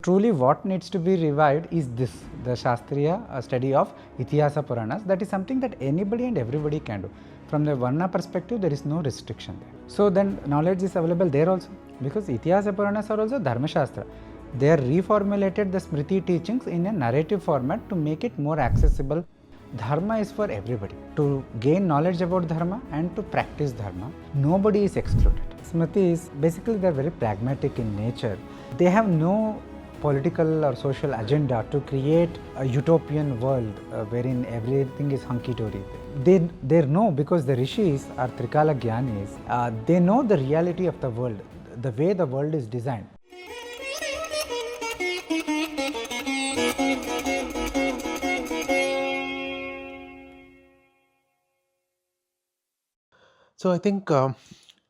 Truly what needs to be revived is this, the Shastriya study of Itihasa Puranas. That is something that anybody and everybody can do. From the Varna perspective, there is no restriction there. So then knowledge is available there also, because Itihasa Puranas are also Dharmashastra. They have reformulated the Smriti teachings in a narrative format to make it more accessible. Dharma is for everybody. To gain knowledge about Dharma and to practice Dharma, nobody is excluded. Smriti is basically, they are very pragmatic in nature. They have no political or social agenda to create a utopian world wherein everything is hunky-dory. They know, because the rishis are Trikala Gyanis, they know the reality of the world, the way the world is designed. So I think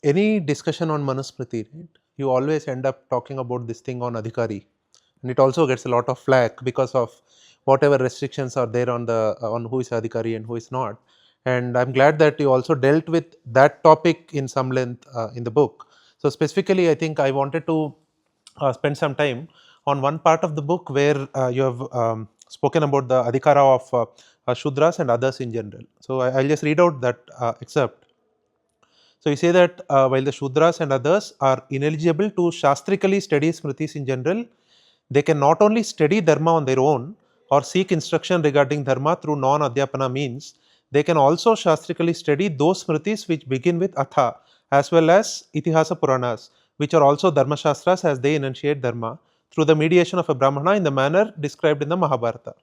any discussion on Manusmriti, right, you always end up talking about this thing on Adhikari, and it also gets a lot of flack because of whatever restrictions are there on the on who is Adhikari and who is not. And I'm glad that you also dealt with that topic in some length in the book. So specifically, I think I wanted to spend some time on one part of the book where you have spoken about the Adhikara of Shudras and others in general. So I'll just read out that excerpt. So, you say that while the Shudras and others are ineligible to shastrically study Smritis in general, they can not only study Dharma on their own or seek instruction regarding Dharma through non-adhyapana means, they can also shastrically study those Smritis which begin with Atha as well as Itihasa Puranas, which are also Dharmashastras as they enunciate Dharma through the mediation of a Brahmana in the manner described in the Mahabharata.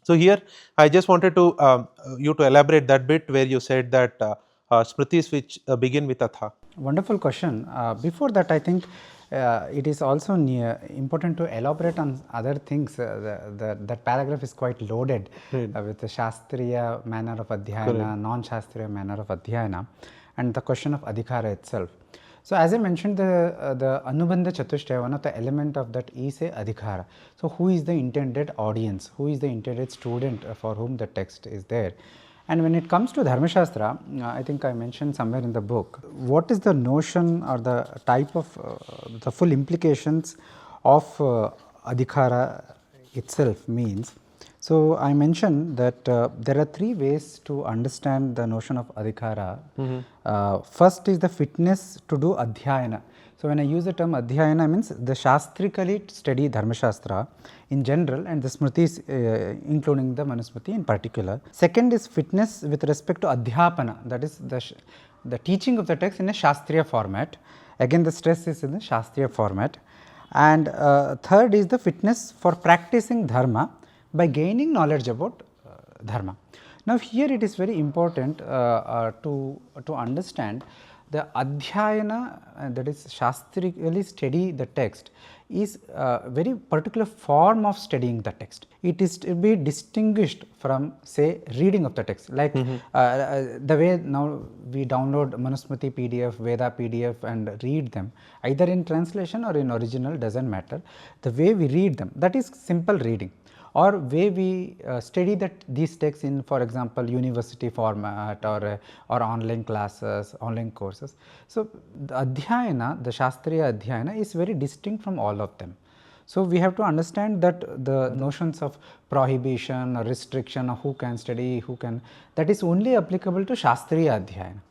So, here I just wanted to you to elaborate that bit where you said that Smritis which begin with Atha. Wonderful question. Before that, I think it is also important to elaborate on other things. That paragraph is quite loaded with the Shastriya manner of Adhyayana, non-Shastriya manner of Adhyayana, and the question of Adhikara itself. So, as I mentioned, the Anubandha Chatushtaya, one of the element of that is a Adhikara. So, who is the intended audience? Who is the intended student for whom the text is there? And when it comes to Dharmashastra, I think I mentioned somewhere in the book, what is the notion or the type of the full implications of Adhikara itself means. So, I mentioned that there are three ways to understand the notion of Adhikara. First is the fitness to do Adhyayana. So, when I use the term Adhyayana, means the shastrically study Dharmashastra in general and the Smritis including the Manusmriti in particular. Second is fitness with respect to Adhyapana, that is the teaching of the text in a Shastriya format. Again, the stress is in the Shastriya format. And third is the fitness for practicing Dharma by gaining knowledge about Dharma. Now, here it is very important to understand the Adhyayana, that is shastrically study the text, is a very particular form of studying the text. It is to be distinguished from, say, reading of the text, like the way now we download Manusmriti PDF, Veda PDF and read them, either in translation or in original, does not matter. The way we read them, that is simple reading, or way we study these texts in, for example, university format or online classes, online courses. So, the Adhyayana, the Shastriya Adhyayana is very distinct from all of them. So, we have to understand that the notions of prohibition or restriction of who can study, who can, that is only applicable to Shastriya Adhyayana.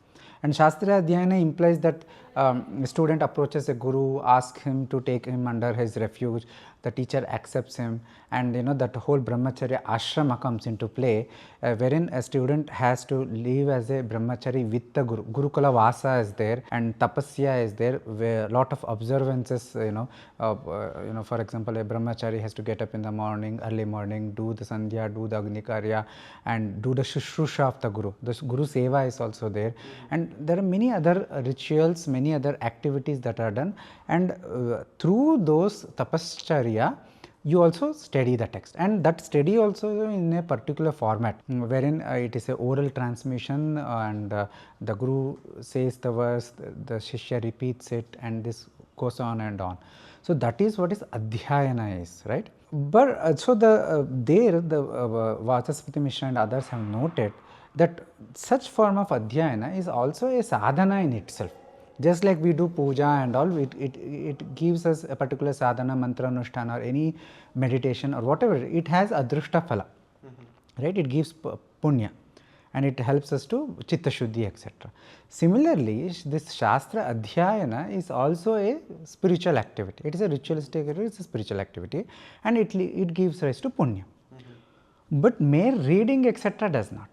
And Shastriya Adhyayana implies that a student approaches a guru, asks him to take him under his refuge, the teacher accepts him, and that whole brahmacharya ashrama comes into play, wherein a student has to live as a brahmachari with the guru. Gurukula vasa is there and tapasya is there, where a lot of observances, for example, a brahmachari has to get up in the morning, early morning, do the sandhya, do the agnikarya and do the shushrusha of the guru. The guru seva is also there, and there are many other rituals, many other activities that are done, and through those tapascharya you also study the text, and that study also in a particular format, wherein it is a oral transmission and the guru says the verse, the shishya repeats it, and this goes on and on. So, that is what is Adhyayana is, right. But so the Vachaspati Mishra and others have noted that such form of Adhyayana is also a sadhana in itself. Just like we do puja and all, it gives us a particular sadhana, mantra, anushtana or any meditation or whatever, it has adrushta phala, right? It gives punya and it helps us to chitta shuddhi, etc. Similarly, this Shastra Adhyayana is also a spiritual activity. It is a ritualistic activity, it is a spiritual activity, and it gives rise to punya. But mere reading, etc. does not.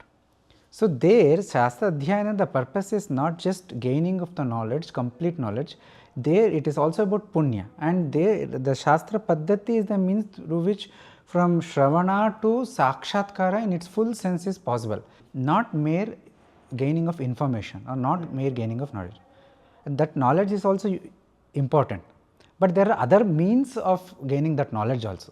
So, there Shastra Adhyayana, the purpose is not just gaining of the knowledge, complete knowledge, there it is also about punya, and there the Shastra Paddhati is the means through which from Shravana to Sakshatkara in its full sense is possible, not mere gaining of information or not mere gaining of knowledge. And that knowledge is also important, but there are other means of gaining that knowledge also.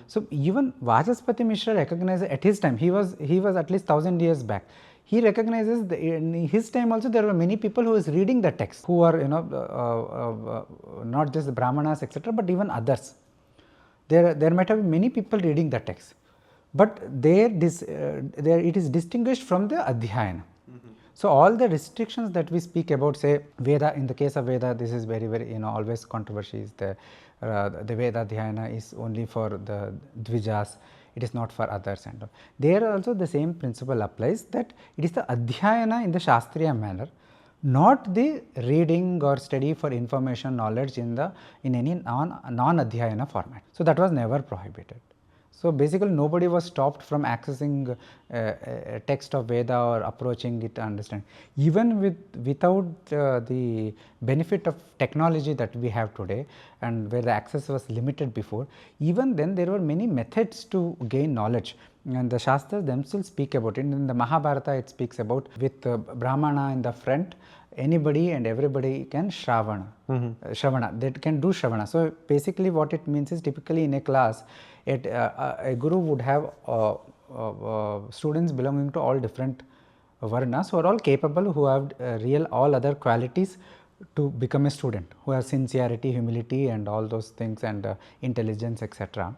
So, even Vachaspati Mishra recognized at his time, he was at least 1000 years back, he recognizes in his time also there were many people who is reading the text, who are not just the Brahmanas, etc., but even others. There might have been many people reading the text, but there it is distinguished from the Adhyayana. So, all the restrictions that we speak about, say Veda, in the case of Veda, this is very always controversy is the Veda Adhyayana is only for the Dvijas, it is not for others, and there also the same principle applies, that it is the Adhyayana in the Shastriya manner, not the reading or study for information knowledge in any non-Adhyayana format. So, that was never prohibited. So, basically nobody was stopped from accessing a text of Veda or approaching it to understand. Even without the benefit of technology that we have today, and where the access was limited before, even then there were many methods to gain knowledge, and the Shastras themselves speak about it. In the Mahabharata it speaks about, with Brahmana in the front, anybody and everybody can Shravana, they can do Shravana. So, basically what it means is, typically in a class, a guru would have students belonging to all different Varnas who are all capable, who have all other qualities to become a student, who have sincerity, humility and all those things, and intelligence, etc.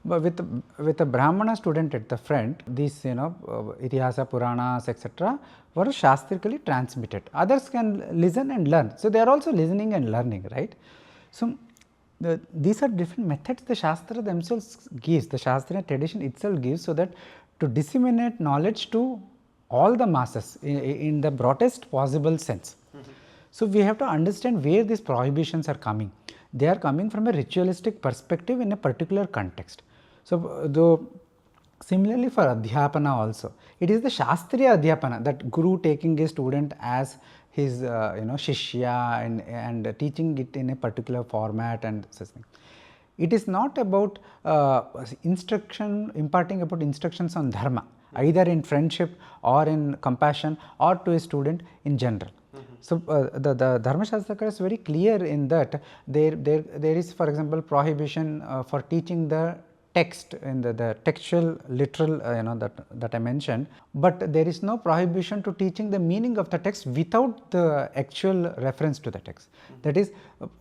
But with a Brahmana student at the front, these Itihasa, Puranas, etc. were shastrically transmitted. Others can listen and learn. So, they are also listening and learning, right. So, these are different methods the Shastra themselves gives, the Shastriya tradition itself gives, so that to disseminate knowledge to all the masses in the broadest possible sense. So, we have to understand where these prohibitions are coming. They are coming from a ritualistic perspective in a particular context. So, though similarly for Adhyapana also, it is the Shastriya Adhyapana, that Guru taking a student as his Shishya and teaching it in a particular format and such thing. It is not about imparting about instructions on Dharma, either in friendship or in compassion or to a student in general. So, the Dharmashastra is very clear in that there is, for example, prohibition for teaching the text in the textual literal that I mentioned, but there is no prohibition to teaching the meaning of the text without the actual reference to the text. That is,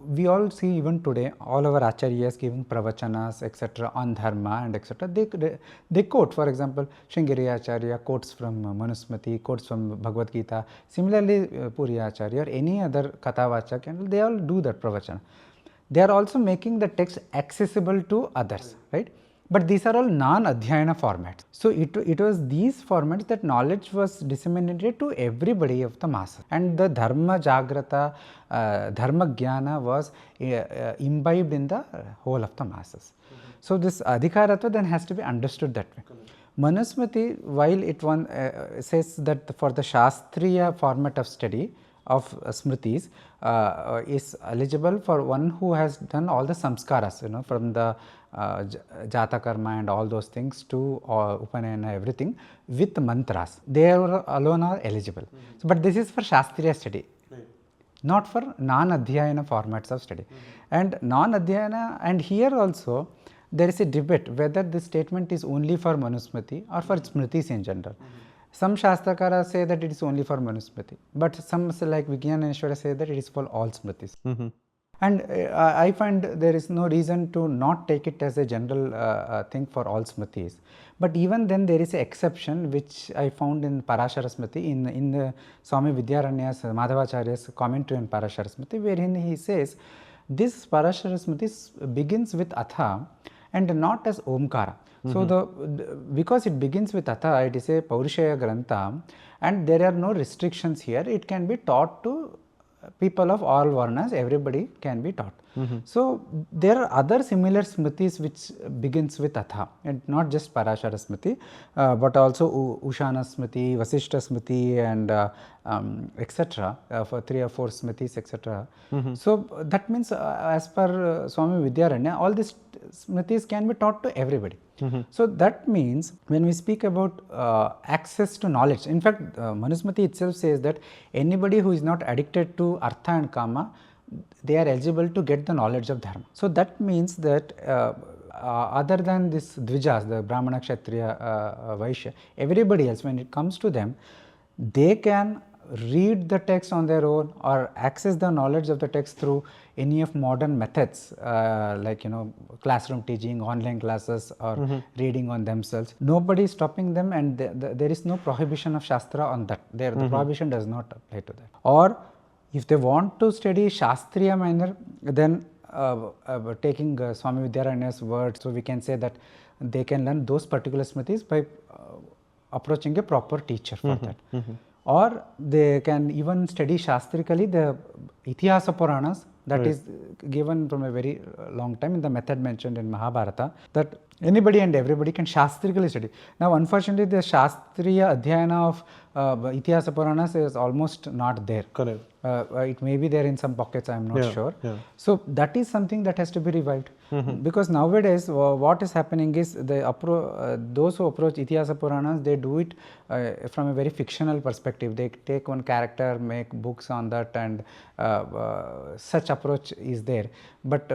we all see even today all our acharyas giving pravachanas, etc. on Dharma and etc. They quote, for example, Sringeri Acharya quotes from Manusmriti, quotes from Bhagavad Gita. Similarly, Puri Acharya or any other Kathavachak, they all do that pravachana. They are also making the text accessible to others, right. But these are all non-Adhyayana formats. So, it was these formats that knowledge was disseminated to everybody of the masses, and the Dharma Jagrata, Dharma Jnana was imbibed in the whole of the masses. So, this Adhikaratva then has to be understood that way. Manusmriti, while it says that for the Shastriya format of study of Smritis is eligible for one who has done all the samskaras, from the Jata Karma and all those things to Upanayana, everything with mantras. They alone are eligible. So, but this is for Shastriya study, not for non-Adhyayana formats of study. And non-Adhyayana, and here also there is a debate whether this statement is only for Manusmriti or for Smritis in general. Some Shastrakara say that it is only for Manusmriti, but some like Vijnana Ishwara say that it is for all Smritis. And I find there is no reason to not take it as a general thing for all Smritis. But even then there is an exception which I found in Parashara Smriti, in the Swami Vidyaranya's Madhavacharya's commentary on Parashara Smriti, wherein he says this Parashara Smriti begins with Atha and not as Omkara. So because it begins with Atha, it is a Paurushaya Grantha, and there are no restrictions here. It can be taught to people of all Varnas, everybody can be taught. So there are other similar Smritis which begins with Atha, and not just Parashara Smriti, but also Ushana Smriti, Vasishta Smriti, and etc. For 3 or 4 Smritis, etc. So that means as per Swami Vidyaranya, all these Smritis can be taught to everybody. So that means when we speak about access to knowledge, in fact Manusmriti itself says that anybody who is not addicted to Artha and Kama, they are eligible to get the knowledge of Dharma. So that means that other than this Dvijas, the Brahmana, Kshatriya, Vaishya, everybody else, when it comes to them, they can read the text on their own or access the knowledge of the text through any of modern methods, like classroom teaching, online classes, or reading on themselves. Nobody is stopping them, and there is no prohibition of Shastra on that. The prohibition does not apply to that. Or if they want to study Shastriya manner, then taking Swami Vidyaranya's words, so we can say that they can learn those particular Smritis by approaching a proper teacher for that. Or they can even study Shastrically the Itihasa Puranas, that is given from a very long time in the method mentioned in Mahabharata, that anybody and everybody can Shastrically study. Now unfortunately the Shastriya Adhyayana of Itihasa Puranas is almost not there. Correct. It may be there in some pockets, I am not sure. So that is something that has to be revived, because nowadays what is happening is those who approach Itihasa Puranas, they do it from a very fictional perspective. They take one character, make books on that, and such approach is there. But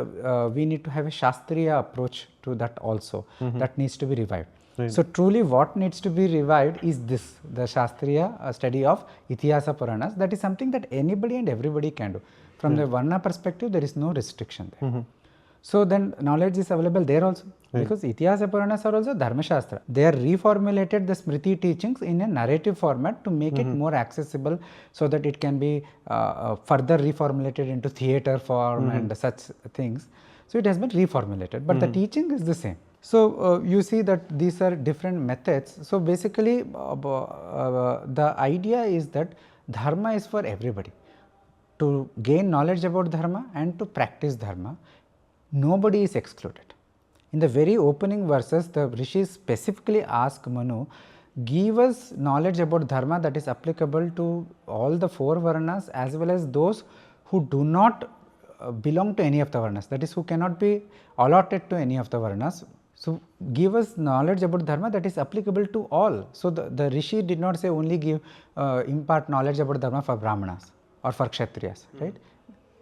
we need to have a Shastriya approach to that also. That needs to be revived. So truly what needs to be revived is this, the Shastriya study of Itihasa Puranas. That is something that anybody and everybody can do. From the Varna perspective, there is no restriction there. So then knowledge is available there also, because Itihasa Puranas are also Dharmashastra. They are reformulated the Smriti teachings in a narrative format to make it more accessible, so that it can be further reformulated into theatre form and such things. So it has been reformulated, but the teaching is the same. So you see that these are different methods. So basically the idea is that Dharma is for everybody. To gain knowledge about Dharma and to practice Dharma, nobody is excluded. In the very opening verses, the rishis specifically ask Manu, give us knowledge about Dharma that is applicable to all the 4 Varnas as well as those who do not belong to any of the Varnas, that is, who cannot be allotted to any of the Varnas. So give us knowledge about Dharma that is applicable to all. So the rishi did not say only impart knowledge about Dharma for Brahmanas or for Kshatriyas, right?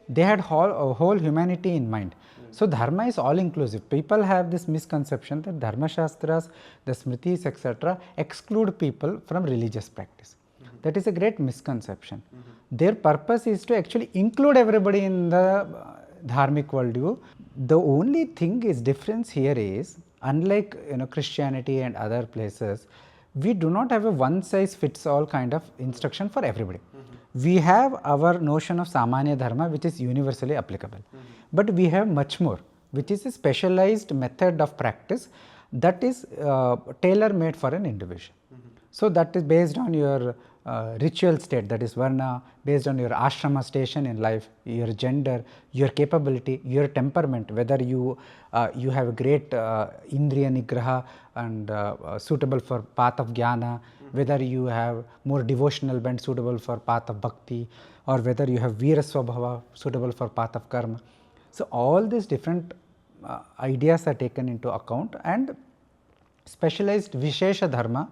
They had whole humanity in mind. So Dharma is all inclusive. People have this misconception that Dharmashastras, the Smritis, etc. exclude people from religious practice. That is a great misconception. Their purpose is to actually include everybody in the Dharmic worldview. The only thing is difference here is, unlike Christianity and other places, we do not have a one size fits all kind of instruction for everybody. We have our notion of Samanya Dharma, which is universally applicable. But we have much more, which is a specialized method of practice that is tailor made for an individual. So that is based on your ritual state, that is Varna, based on your ashrama station in life, your gender, your capability, your temperament, whether you have a great Indriya Nigraha and suitable for path of Jnana, whether you have more devotional bent suitable for path of Bhakti, or whether you have Veera Swabhava suitable for path of Karma. So all these different ideas are taken into account, and specialized Vishesha Dharma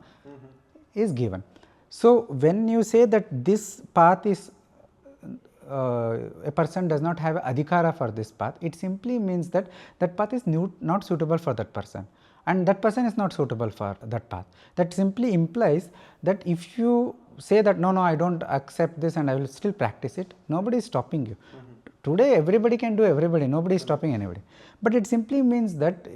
is given. So when you say that this path is, a person does not have Adhikara for this path, it simply means that that path is not suitable for that person, and that person is not suitable for that path. That simply implies that if you say that no, I don't accept this and I will still practice it, nobody is stopping you. Today everybody can do everybody, nobody is stopping anybody, but it simply means that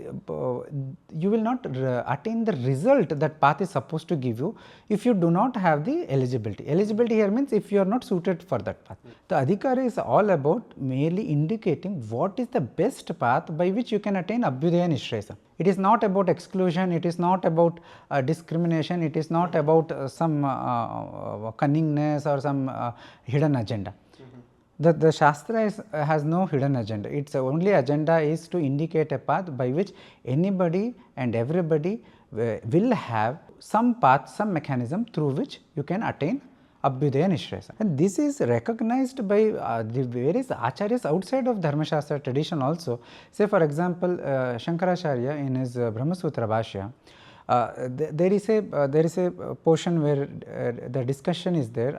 you will not attain the result that path is supposed to give you if you do not have the eligibility. Eligibility here means if you are not suited for that path. The Adhikara is all about merely indicating what is the best path by which you can attain Abbhyudaya Nischayasa. It is not about exclusion, it is not about discrimination, it is not about some cunningness or some hidden agenda. The Shastra has no hidden agenda. Its only agenda is to indicate a path by which anybody and everybody will have some path, some mechanism through which you can attain Abbhyudaya Nischayasa. And this is recognized by the various acharyas outside of Dharmashastra tradition also. Say for example, Shankaracharya in his Brahmasutra Bhashya, there is a portion where the discussion is there.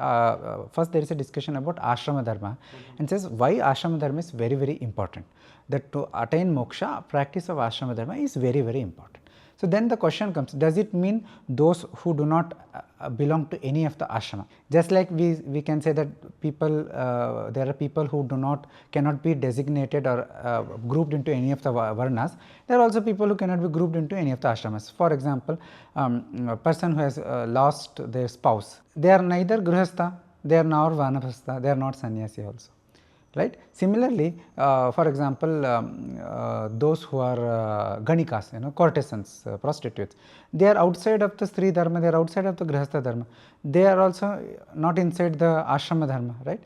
First there is a discussion about ashrama dharma, and says why ashrama dharma is very, very important. That to attain moksha, practice of ashrama dharma is very, very important. So then the question comes, does it mean those who do not belong to any of the ashrama? Just like we can say that people, there are people who cannot be designated or grouped into any of the varnas. There are also people who cannot be grouped into any of the ashramas. For example, a person who has lost their spouse, they are neither grihastha, they are nor vanaprastha, they are not sannyasi also. Right. Similarly, for example, those who are ganikas, courtesans, prostitutes, they are outside of the Stri dharma, they are outside of the grihastha dharma, they are also not inside the ashrama dharma, right.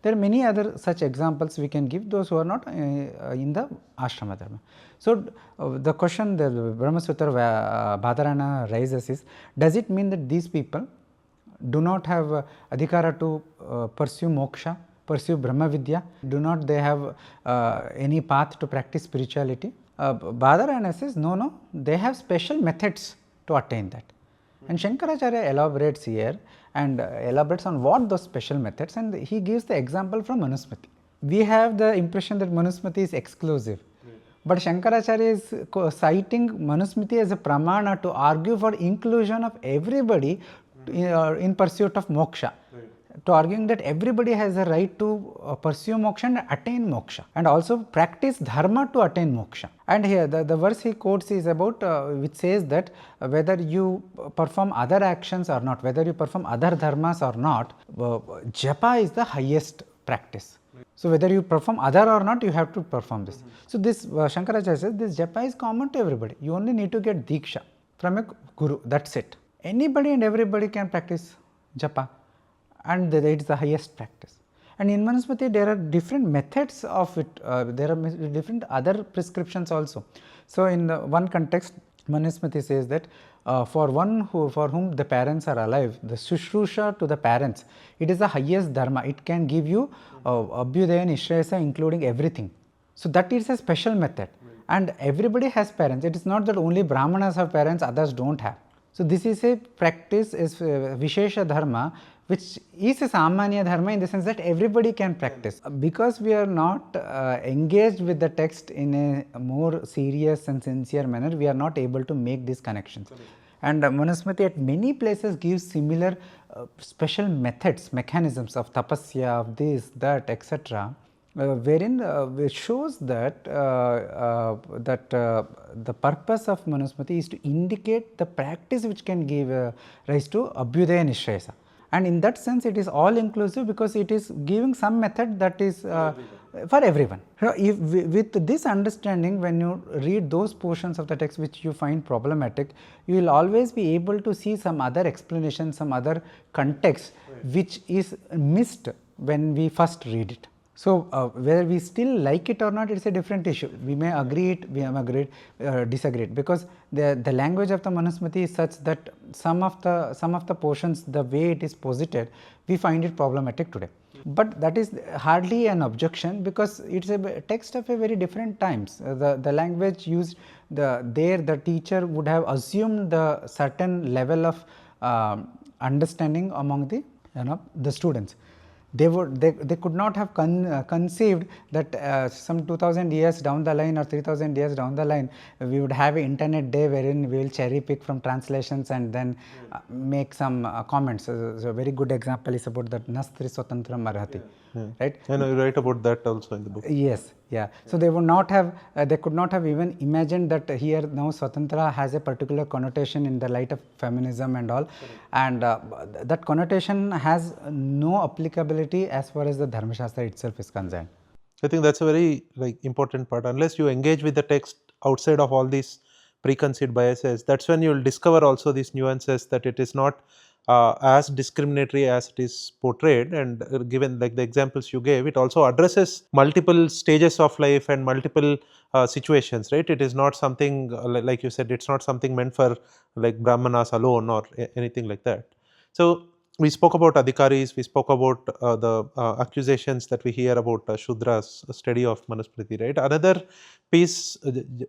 There are many other such examples we can give, those who are not in the ashrama dharma. So, the question the Brahmasutra Badarana raises is, does it mean that these people do not have adhikara to pursue moksha, pursue Brahmavidya? Do not they have any path to practice spirituality? Badarana says, no, they have special methods to attain that. And Shankaracharya elaborates here and elaborates on what those special methods, and he gives the example from Manusmriti. We have the impression that Manusmriti is exclusive, but Shankaracharya is citing Manusmriti as a pramana to argue for inclusion of everybody in pursuit of moksha. To arguing that everybody has a right to pursue moksha and attain moksha, and also practice dharma to attain moksha. And here the verse he quotes is about which says that whether you perform other actions or not, whether you perform other dharmas or not, japa is the highest practice. So whether you perform other or not, you have to perform this. So this Shankaracharya says this japa is common to everybody. You only need to get diksha from a guru, that's it. Anybody and everybody can practice japa, and it is the highest practice. And in Manusmriti there are different methods of it, there are different other prescriptions also. So in one context, Manusmriti says that for whom the parents are alive, the Shushrusha to the parents, it is the highest dharma. It can give you Abbhyudaya Nischayasa, including everything. So that is a special method, and everybody has parents. It is not that only Brahmanas have parents, others do not have. So this is a practice, is Vishesha Dharma, which is a Samanya Dharma in the sense that everybody can practice. Because we are not engaged with the text in a more serious and sincere manner, we are not able to make these connections. And Manusmriti at many places gives similar special methods, mechanisms of tapasya, of this, that, etc., wherein it shows that the purpose of Manusmriti is to indicate the practice which can give rise to Abbhyudaya Nischayasa. And in that sense it is all inclusive, because it is giving some method that is for everyone. If with this understanding, when you read those portions of the text which you find problematic, you will always be able to see some other explanation, some other context which is missed when we first read it. So, whether we still like it or not, it is a different issue. We may agree it, we may disagree it, because the language of the Manusmriti is such that some of the portions, the way it is posited, we find it problematic today. But that is hardly an objection, because it is a text of a very different times. The language used, the teacher would have assumed the certain level of understanding among the students. They could not have conceived that some 2000 years down the line or 3000 years down the line, we would have an internet day wherein we will cherry pick from translations and then make some comments. So a very good example is about that Nastri Swatantram Arhati. right? I know you write about that also in the book. Yes, yeah. So they would not have, they could not have even imagined that here now Swatantra has a particular connotation in the light of feminism and all, and that connotation has no applicability as far as the Dharmashastra itself is concerned. I think that's a very important part. Unless you engage with the text outside of all these preconceived biases, that's when you will discover also these nuances, that it is not as discriminatory as it is portrayed. And given like the examples you gave, it also addresses multiple stages of life and multiple situations, right? It is not something like you said, it's not something meant for like Brahmanas alone or anything like that. So we spoke about Adhikaris, we spoke about the accusations that we hear about Shudras, study of Manusmriti, right? Another piece,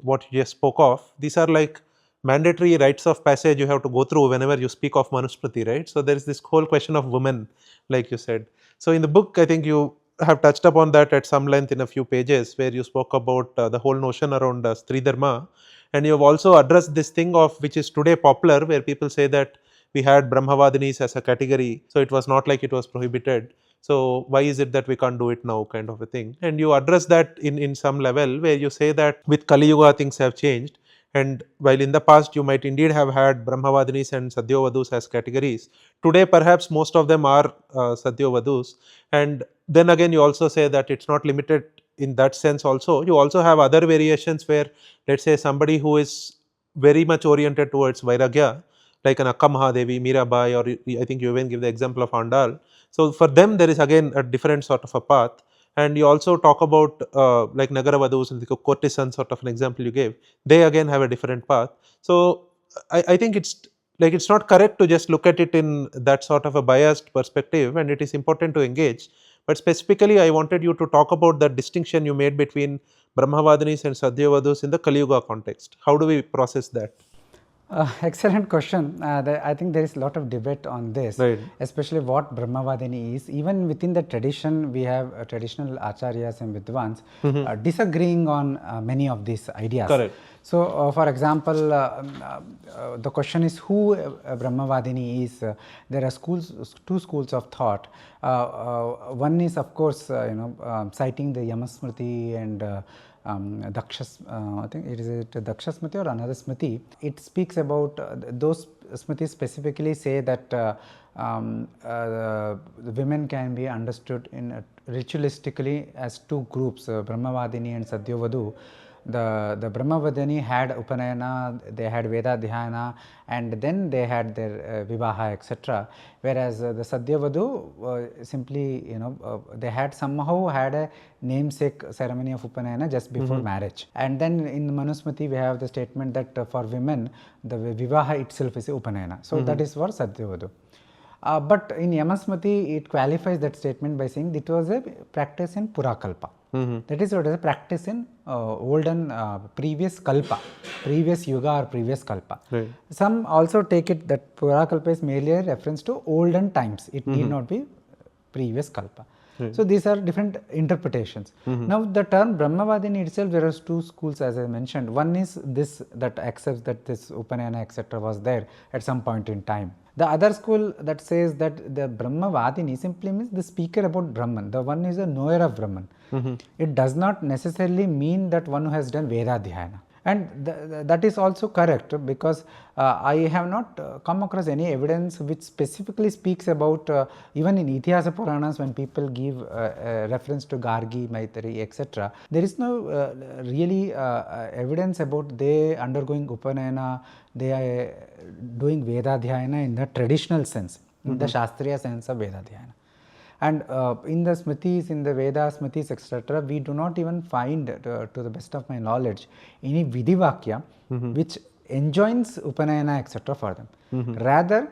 what you just spoke of, these are like mandatory rites of passage you have to go through whenever you speak of Manusmriti, right? So there is this whole question of women, like you said. So in the book, I think you have touched upon that at some length in a few pages, where you spoke about the whole notion around Stri Dharma, and you have also addressed this thing of which is today popular, where people say that we had Brahmavadinis as a category, so it was not like it was prohibited. So why is it that we can't do it now, kind of a thing? And you address that in some level, where you say that with Kali Yuga things have changed, and while in the past you might indeed have had Brahmavadinis and Sadyavadhus as categories, today perhaps most of them are Sadyavadhus. And then again you also say that it's not limited in that sense also. You also have other variations where, let's say, somebody who is very much oriented towards Vairagya, like an Akka Mahadevi, Mirabai, or I think you even give the example of Andal. So for them there is again a different sort of a path. And you also talk about like Nagaravadhus and the courtesan, sort of an example you gave. They again have a different path. So I think it's not correct to just look at it in that sort of a biased perspective, and it is important to engage. But specifically I wanted you to talk about that distinction you made between Brahmavadinis and Sadyavadhus in the Kali Yuga context. How do we process that? Excellent question. I think there is a lot of debate on this, Right. especially what Brahmavadini is. Even within the tradition, we have traditional acharyas and vidwans disagreeing on many of these ideas. Correct. So, for example, the question is who Brahmavadini is. There are two schools of thought. One is, of course, citing the Yamasmriti and I think it is Daksha Smriti or another Smriti. It speaks about those Smritis specifically say that the women can be understood in ritualistically as two groups, Brahmavadini and Sadyavadhu. The Brahmavadini had Upanayana, they had Veda Dhyana, and then they had their Vivaha, etc. Whereas the Sadyavadhu simply, they had somehow had a namesake ceremony of Upanayana just before marriage. And then in Manusmriti we have the statement that for women the Vivaha itself is Upanayana. So that is for Sadyavadhu. But in Yamasmriti it qualifies that statement by saying it was a practice in Purakalpa. That is what is a practice in olden previous kalpa, previous yuga or previous kalpa. Right. Some also take it that Purakalpa is merely a reference to olden times. It need not be previous kalpa. So these are different interpretations. Now the term Brahmavadini itself, there are two schools as I mentioned. One is this that accepts that this Upanayana etc. was there at some point in time. The other school that says that the Brahmavadini simply means the speaker about Brahman. The one is a knower of Brahman. It does not necessarily mean that one who has done Veda Dhyana. And that is also correct, because I have not come across any evidence which specifically speaks about even in Itihasa Puranas when people give reference to Gargi, Maitri, etc. There is no really evidence about they undergoing Upanayana, they are doing Veda Dhyana in the traditional sense, in the Shastriya sense of Veda Dhyana. And in the Smritis, in the Vedas, Smritis, etc., we do not even find, to the best of my knowledge, any Vidivakya which enjoins Upanayana, etc. for them. Rather,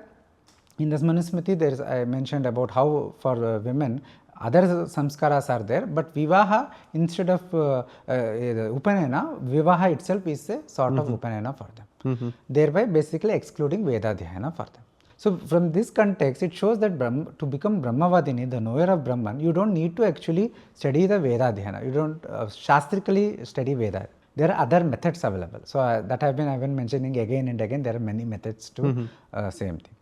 in the Manusmriti, there is, I mentioned about how for women, other samskaras are there, but Vivaha, instead of Upanayana, Vivaha itself is a sort of Upanayana for them, thereby basically excluding Veda Dhyana for them. So from this context, it shows that to become Brahmavadini, the knower of Brahman, you don't need to actually study the Veda Dhyana. You don't shastrically study Veda. There are other methods available. So that I've been mentioning again and again. There are many methods to same thing.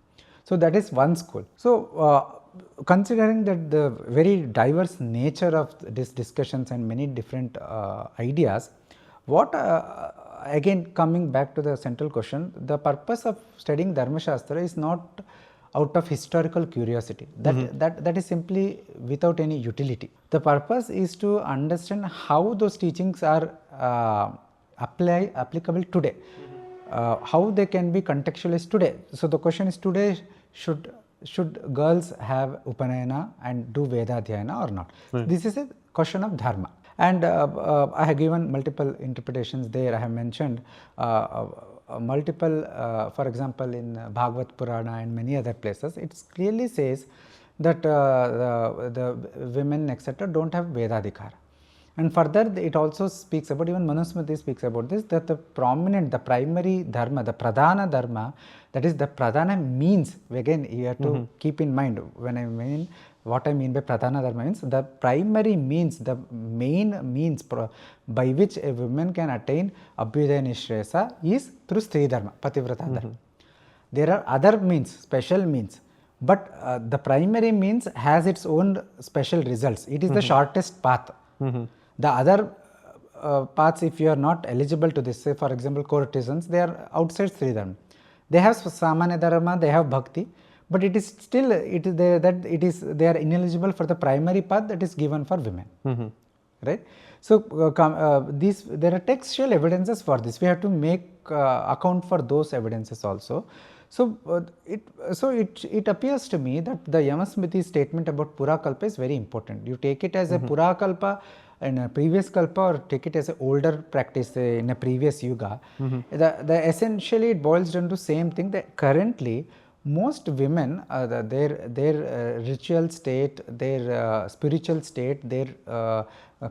So that is one school. So considering that the very diverse nature of these discussions and many different ideas, what again coming back to the central question, the purpose of studying Dharmashastra is not out of historical curiosity, that is simply without any utility. The purpose is to understand how those teachings are applicable today, how they can be contextualized today. So the question is, today should girls have Upanayana and do Veda Adhyayana or not? This is a question of Dharma. And I have given multiple interpretations there. I have mentioned multiple, for example, in Bhagavad Purana and many other places, it clearly says that the women etc. don't have Vedadhikara. And further it also speaks about, even Manusmriti speaks about this, that the primary dharma, the pradhana dharma, that is the pradhana means, again you have to keep in mind what I mean by pradhana dharma means the primary means, the main means by which a woman can attain Abbhyudaya Nischayasa is through Stri dharma, Pativrata dharma. There are other means, special means, but the primary means has its own special results. It is the shortest path. The other paths, if you are not eligible to this, say for example courtesans, they are outside Stri dharma. They have Samanya dharma, they have bhakti, but it is still, they are ineligible for the primary path that is given for women, right? So there are textual evidences for this. We have to make account for those evidences also. So it appears to me that the Yamasmriti statement about Purakalpa is very important. You take it as a Purakalpa in a previous kalpa, or take it as an older practice in a previous yuga. The essentially it boils down to same thing, that currently most women, their ritual state, their spiritual state, their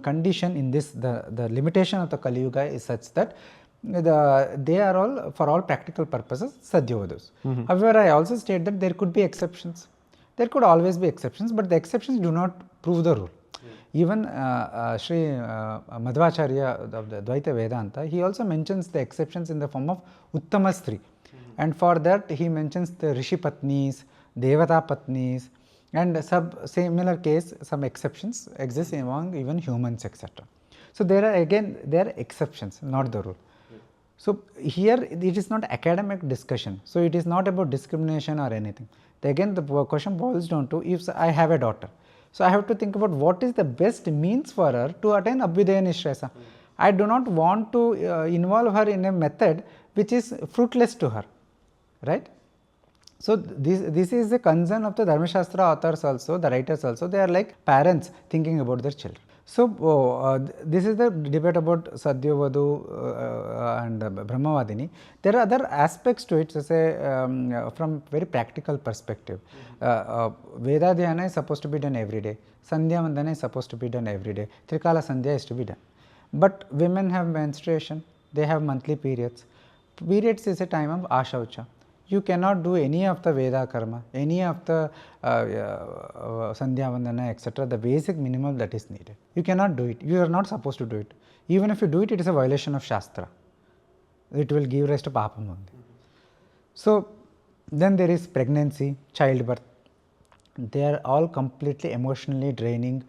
condition in this, the limitation of the Kali Yuga is such that they are all, for all practical purposes, Sadyavadhus. However, I also state that there could be exceptions. There could always be exceptions, but the exceptions do not prove the rule. Even Sri Madhvacharya of the Dvaita Vedanta, he also mentions the exceptions in the form of Uttama Stri. And for that he mentions the Rishi Patnis, Devata Patnis, and similar case some exceptions exist among even humans etc. So there are exceptions, not the rule. So here it is not academic discussion, so it is not about discrimination or anything. Again the question boils down to, if I have a daughter, so I have to think about what is the best means for her to attain Abbhyudaya Nischayasa. I do not want to involve her in a method which is fruitless to her, right? So this is the concern of the Dharmashastra authors also, the writers also. They are like parents thinking about their children. So this is the debate about Sadyavadhu and Brahmavadini. There are other aspects to it, say from very practical perspective. Vedadhyayana is supposed to be done every day. Sandhyavandana is supposed to be done every day. Trikala Sandhya is to be done. But women have menstruation, they have monthly periods. Periods is a time of ashaucha. You cannot do any of the Veda karma, any of the Sandhya Vandana etc., the basic minimum that is needed. You cannot do it, you are not supposed to do it. Even if you do it, it is a violation of Shastra. It will give rise to Papam only. So then there is pregnancy, childbirth. They are all completely emotionally draining.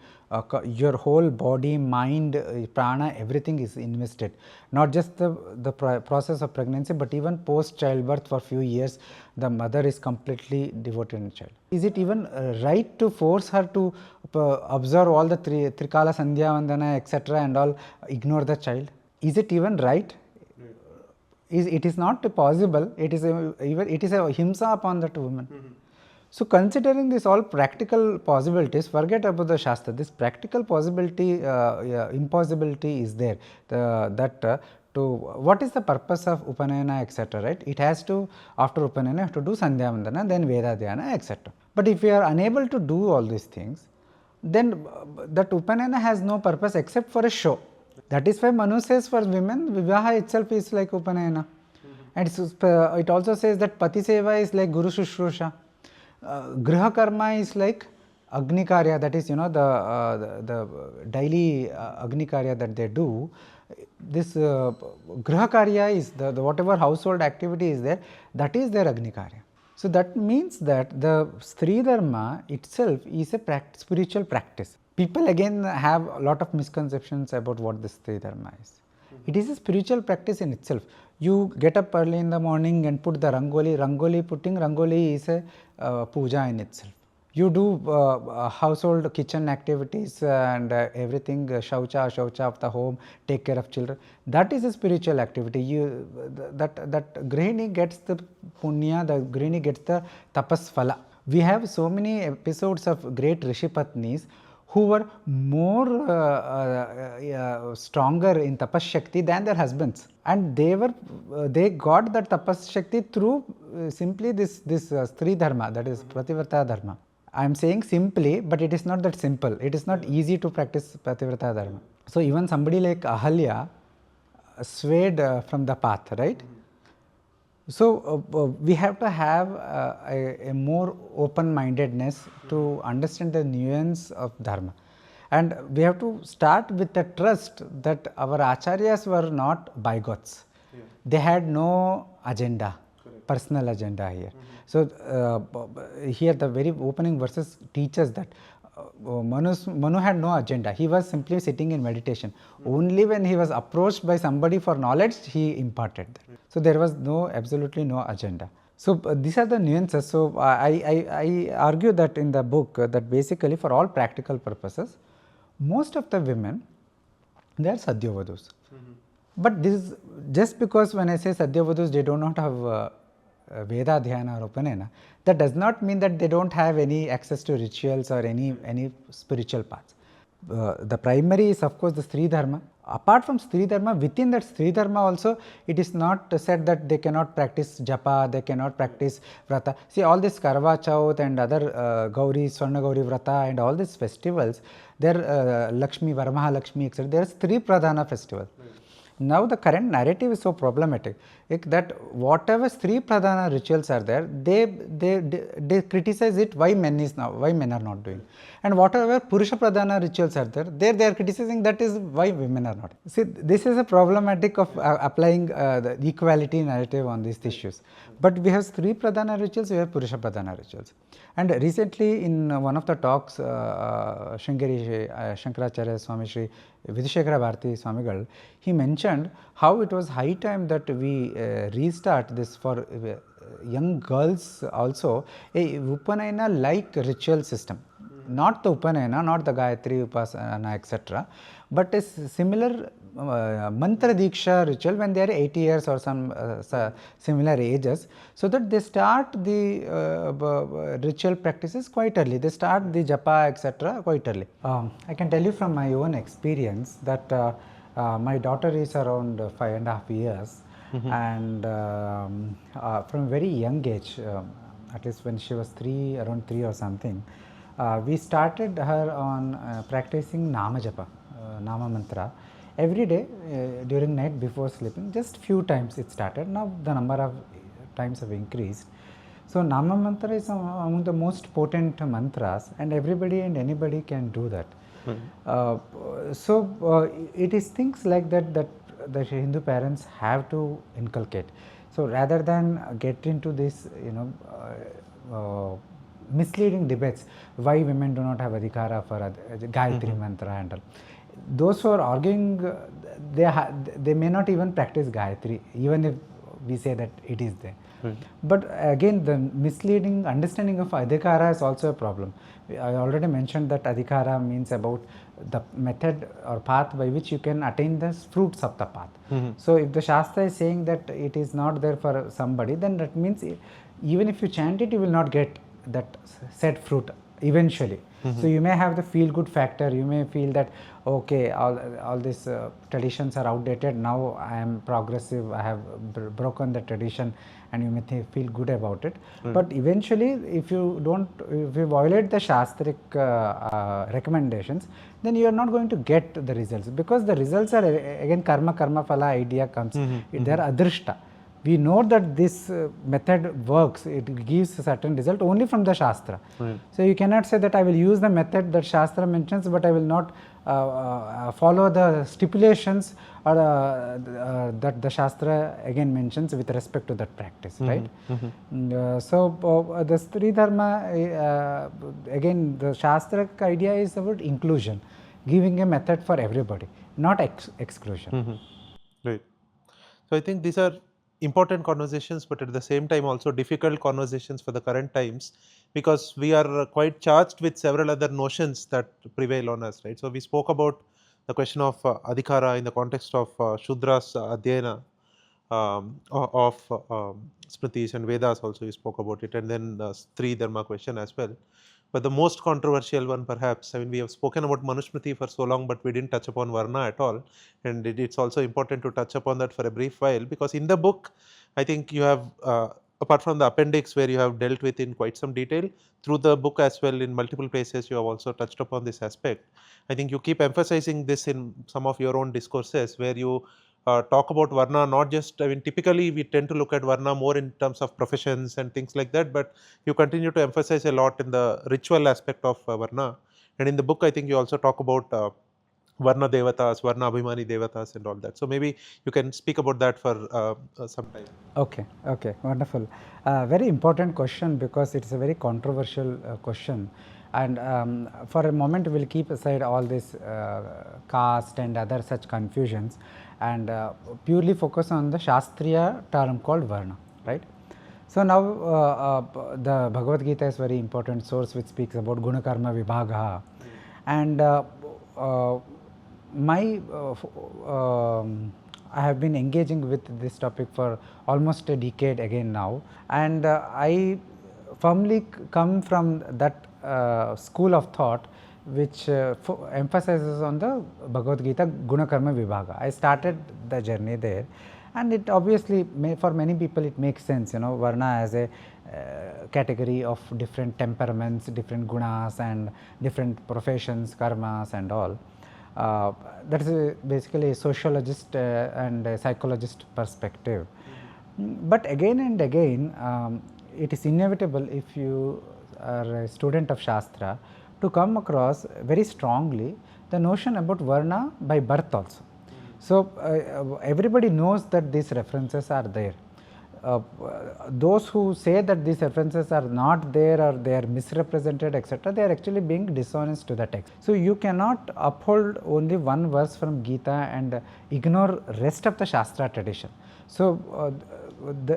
Your whole body, mind, prana, everything is invested. Not just the process of pregnancy, but even post childbirth for few years, the mother is completely devoted to the child. Is it even right to force her to observe all the Trikala Sandhya Vandana etc. and all, ignore the child? Is it even right? It is not possible. It is a himsa upon that woman. So considering this all practical possibilities, forget about the Shastra. This practical possibility, impossibility is there. What is the purpose of Upanayana etc., right? It has to, after Upanayana, have to do Sandhya Vandana, then Veda Dhyana etc. But if we are unable to do all these things, then that Upanayana has no purpose except for a show. That is why Manu says for women, Vivaha itself is like Upanayana. And it also says that Pati Seva is like Guru-Shishya. Griha karma is like Agni Karya, that is, the daily Agni Karya that they do. This Griha Karya is the whatever household activity is there, that is their Agni Karya. So that means that the Stri Dharma itself is a spiritual practice. People again have a lot of misconceptions about what the Stri Dharma is. It is a spiritual practice in itself. You get up early in the morning and put the rangoli. Putting rangoli is a puja in itself. You do household kitchen activities and everything, shaucha of the home, take care of children. That is a spiritual activity. That grihini gets the punya, the grihini gets the tapas phala. We have so many episodes of great Rishi Patnis who were more stronger in tapas shakti than their husbands, and they got that tapas shakti through simply this Stri Dharma, that is Pativrata Dharma. I am saying simply, but it is not that simple. It is not easy to practice Pativrata Dharma. So even somebody like Ahalya swayed from the path, right? So we have to have a more open-mindedness to understand the nuance of Dharma. And we have to start with the trust that our acharyas were not bigots. Yeah. They had no agenda, personal agenda here. So here the very opening verses teach us that Manu had no agenda. He was simply sitting in meditation. Only when he was approached by somebody for knowledge, he imparted that. So there was absolutely no agenda. So these are the nuances. So I argue that in the book that basically for all practical purposes, most of the women, they are Sadyavadhus. But this is just because when I say Sadyavadhus, they do not have Veda, Adhyayana or Upanayana, that does not mean that they don't have any access to rituals or any spiritual paths. The primary is of course the Stri Dharma. Apart from Stri Dharma, within that Stri Dharma also, it is not said that they cannot practice japa, they cannot practice vrata. See, all this Karva Chauth and other Gauri, Swarna Gauri Vrata and all these festivals, they are Lakshmi, Varmaha Lakshmi, etc. They are Stri Pradhana festival. Now the current narrative is so problematic that whatever Stri Pradhana rituals are there, they criticize it why men are not doing, and whatever Purusha Pradhana rituals are there, they are criticizing that is why women are not. See, this is a problematic of applying the equality narrative on these issues. But we have Stri Pradhana rituals, we have Purusha Pradhana rituals. And recently in one of the talks, Sringeri Shankaracharya Swami Shri Vidishekara Bharati Swamigal, he mentioned how it was high time that we restart this for young girls also, a Upanayana like ritual system. Not the Upanayana, not the Gayatri, Upasana, etc., but a similar mantra diksha ritual when they are 80 years or some similar ages, so that they start the ritual practices quite early. They start the japa, etc. quite early. I can tell you from my own experience that my daughter is around 5.5 years, and from a very young age, at least when she was around 3 or something, we started her on practicing Nama Japa, Nama Mantra. Every day during night before sleeping, just few times it started. Now the number of times have increased. So Nama Mantra is among the most potent mantras, and everybody and anybody can do that. So it is things like that the Hindu parents have to inculcate. So rather than get into this, misleading debates, why women do not have Adhikara for Gayatri mantra and all. Those who are arguing, they may not even practice Gayatri, even if we say that it is there. But again, the misleading understanding of Adhikara is also a problem. I already mentioned that Adhikara means about the method or path by which you can attain the fruits of the path. So if the Shastra is saying that it is not there for somebody, then that means even if you chant it, you will not get that said fruit eventually. So you may have the feel good factor, you may feel that okay, all these traditions are outdated, now I am progressive, I have broken the tradition, and you may feel good about it. But eventually if you violate the Shastric recommendations, then you are not going to get the results, because the results are again karma phala idea comes. They are adrishta. We know that this method works, it gives a certain result only from the Shastra. So you cannot say that I will use the method that Shastra mentions, but I will not follow the stipulations or that the Shastra again mentions with respect to that practice, right? So the Stri Dharma, again the Shastric idea is about inclusion, giving a method for everybody, not exclusion. Right. So I think these are important conversations, but at the same time also difficult conversations for the current times, because we are quite charged with several other notions that prevail on us, right? So we spoke about the question of Adhikara in the context of Shudra's Adhyayana, of Smritis and Vedas also you spoke about it, and then the Stri Dharma question as well. But the most controversial one perhaps, I mean, we have spoken about Manusmriti for so long, but we didn't touch upon Varna at all. And it's also important to touch upon that for a brief while, because in the book, I think you have, apart from the appendix where you have dealt with in quite some detail, through the book as well in multiple places you have also touched upon this aspect. I think you keep emphasizing this in some of your own discourses where you talk about Varna, not just, I mean, typically we tend to look at Varna more in terms of professions and things like that, but you continue to emphasize a lot in the ritual aspect of Varna. And in the book, I think you also talk about Varna Devatas, Varna Abhimani Devatas and all that. So maybe you can speak about that for some time. Okay, wonderful. Very important question, because it's a very controversial question. And for a moment we will keep aside all this caste and other such confusions, and purely focus on the Shastriya term called Varna, right? So now the Bhagavad Gita is very important source which speaks about Guna Karma Vibhaga, and I have been engaging with this topic for almost a decade again now, and I firmly come from that school of thought which emphasizes on the Bhagavad Gita Guna Karma Vibhaga. I started the journey there, and it obviously for many people it makes sense, you know, Varna as a category of different temperaments, different gunas and different professions, karmas and all. That is basically a sociologist and a psychologist perspective. But again and again, it is inevitable if you are a student of Shastra to come across very strongly the notion about Varna by birth also. So everybody knows that these references are there. Those who say that these references are not there or they are misrepresented, etc., they are actually being dishonest to the text. So you cannot uphold only one verse from Gita and ignore rest of the Shastra tradition. So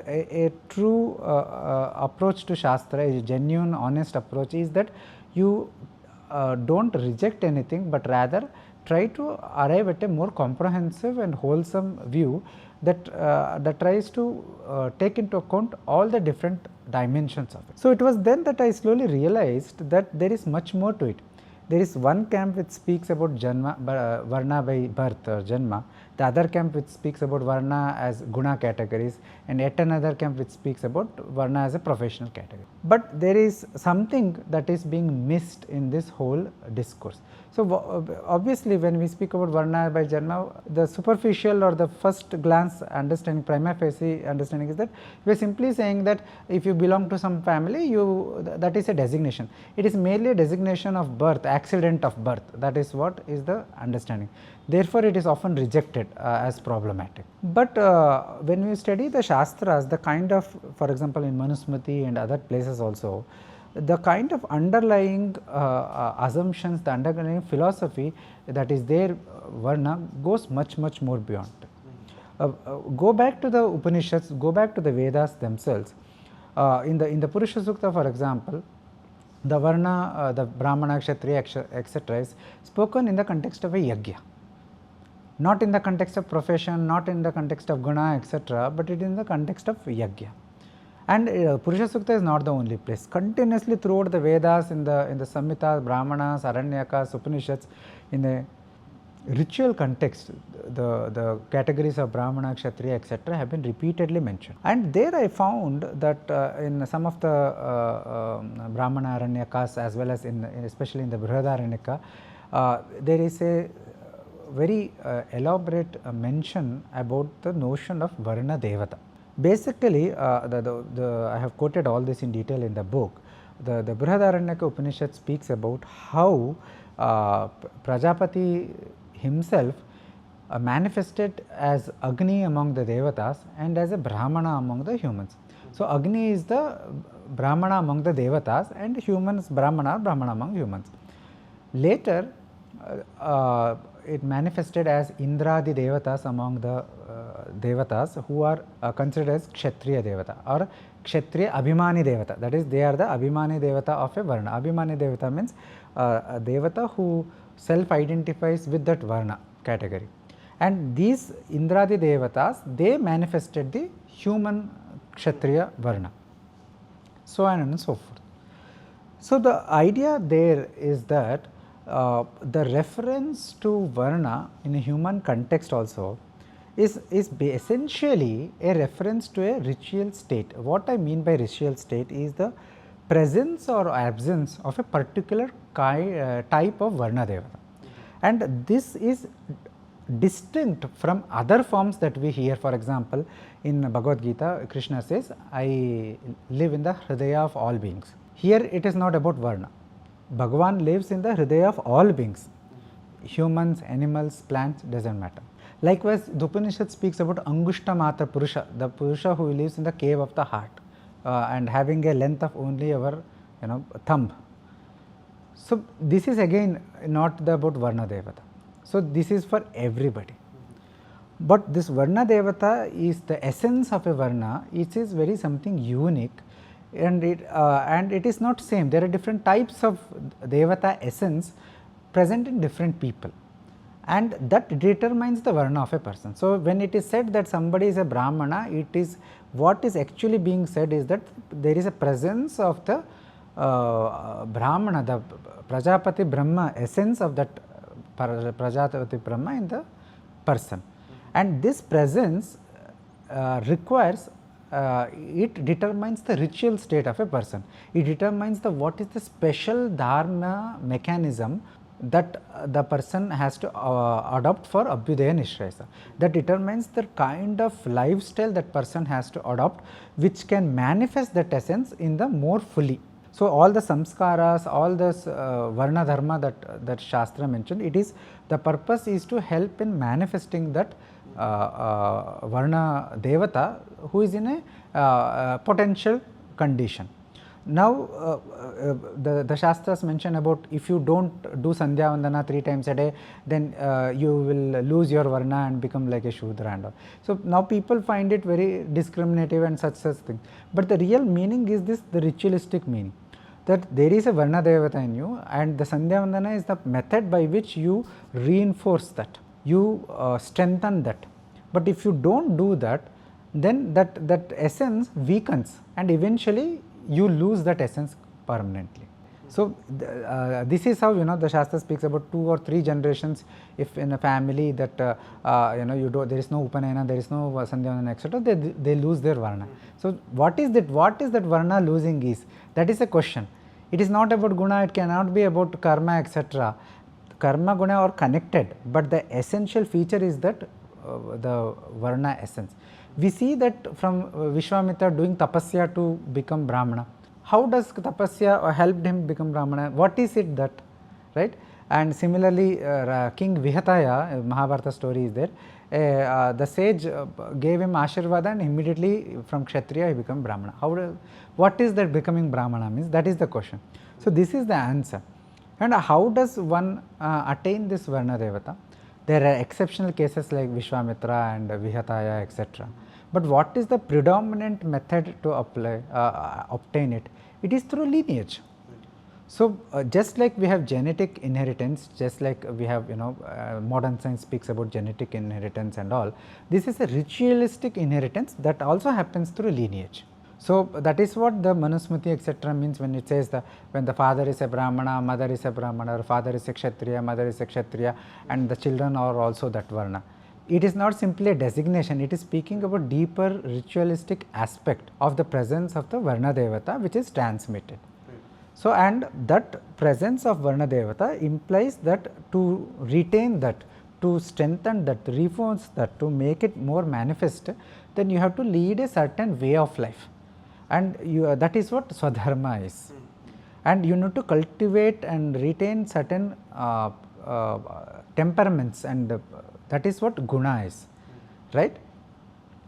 a true approach to Shastra, a genuine honest approach, is that you don't reject anything, but rather try to arrive at a more comprehensive and wholesome view that tries to take into account all the different dimensions of it. So it was then that I slowly realized that there is much more to it. There is one camp which speaks about Varna by birth or Janma, the other camp which speaks about Varna as guna categories, and yet another camp which speaks about Varna as a professional category. But there is something that is being missed in this whole discourse. So obviously when we speak about Varna by Janma, the superficial or the first glance understanding, prima facie understanding is that we are simply saying that if you belong to some family, that is a designation. It is merely a designation of birth, accident of birth. That is what is the understanding. Therefore, it is often rejected as problematic. But when we study the Shastras, the kind of, for example, in Manusmriti and other places also, the kind of underlying assumptions, the underlying philosophy that is there, Varna, goes much more beyond. Go back to the Upanishads, go back to the Vedas themselves. In the Purusha Sukta, for example, the Varna, the Brahmana, Kshatriya, etc. is spoken in the context of a yajna, not in the context of profession, not in the context of guna, etc., but it is in the context of yajna. And Purusha Sukta is not the only place. Continuously throughout the Vedas, in the Samhitas, Brahmanas, Aranyakas, Upanishads, in a ritual context, the categories of Brahmana, Kshatriya, etc. have been repeatedly mentioned. And there I found that in some of the Brahmana Aranyakas, as well as especially in the Brihadaranyaka, there is a very elaborate mention about the notion of Varna Devata. Basically, I have quoted all this in detail in the book. The Brihadaranyaka Upanishad speaks about how Prajapati himself manifested as Agni among the Devatas and as a Brahmana among the humans. So, Agni is the Brahmana among the Devatas and humans Brahmana among humans. Later, it manifested as Indradi Devatas among the Devatas who are considered as Kshatriya Devata or Kshatriya Abhimani Devata. That is, they are the Abhimani Devata of a Varna. Abhimani Devata means a Devata who self-identifies with that Varna category. And these Indradi Devatas, they manifested the human Kshatriya Varna, so on and so forth. So, the idea there is that the reference to Varna in a human context also is essentially a reference to a ritual state. What I mean by ritual state is the presence or absence of a particular type of Varna Devata. And this is distinct from other forms that we hear. For example, in Bhagavad Gita, Krishna says, I live in the Hridaya of all beings. Here it is not about Varna. Bhagavan lives in the Hridaya of all beings. Humans, animals, plants, doesn't matter. Likewise, the Upanishad speaks about Angushta Matra Purusha, the Purusha who lives in the cave of the heart and having a length of only our thumb. So, this is again not about Varna Devata. So, this is for everybody. But this Varna Devata is the essence of a Varna. It is very something unique, and it is not same. There are different types of Devata essence present in different people, and that determines the Varna of a person. So, when it is said that somebody is a Brahmana, it is what is actually being said is that there is a presence of the Brahmana, the Prajapati Brahma essence of that Prajapati Brahma in the person, and this presence requires it determines the ritual state of a person. It determines the what is the special dharma mechanism that the person has to adopt for Abhyudaya Nischayasa. That determines the kind of lifestyle that person has to adopt, which can manifest that essence in the more fully. So, all the samskaras, all this Varna Dharma that Shastra mentioned, it is the purpose is to help in manifesting that Varna Devata who is in a potential condition. Now, the Shastras mention about if you do not do Sandhyavandana 3 times a day, then you will lose your Varna and become like a Shudra and all. So, now people find it very discriminative and such thing, but the real meaning is this, the ritualistic meaning, that there is a Varna Devata in you, and the Sandhyavandana is the method by which you reinforce that, you strengthen that. But if you do not do that, then that essence weakens and eventually you lose that essence permanently. So, this is how the Shastra speaks about 2 or 3 generations. If in a family that there is no Upanayana, there is no Sandhyavandana, etc., they lose their Varna. So, what is that Varna losing is? That is a question. It is not about guna, it cannot be about karma, etc. Karma, guna are connected, but the essential feature is that the Varna essence. We see that from Vishwamitra doing tapasya to become Brahmana. How does tapasya help him become Brahmana? What is it that, right? And similarly, King Vihataya, Mahabharata story is there. The sage gave him Ashirvada and immediately from Kshatriya he became Brahmana. What is that becoming Brahmana means? That is the question. So, this is the answer. And how does one attain this Varna Devata? There are exceptional cases like Vishwamitra and Vihataya, etc. But what is the predominant method to obtain it? It is through lineage. So, just like we have genetic inheritance, just like we have modern science speaks about genetic inheritance and all, this is a ritualistic inheritance that also happens through lineage. So, that is what the Manusmriti etc. means when it says that when the father is a Brahmana, mother is a Brahmana, or father is a Kshatriya, mother is a Kshatriya, and the children are also that Varna. It is not simply a designation, it is speaking about deeper ritualistic aspect of the presence of the Varna Devata which is transmitted. So, and that presence of Varna Devata implies that to retain that, to strengthen that, reinforce that, to make it more manifest, then you have to lead a certain way of life, and that is what Swadharma is. and you need to cultivate and retain certain temperaments, and that is what guna is, right?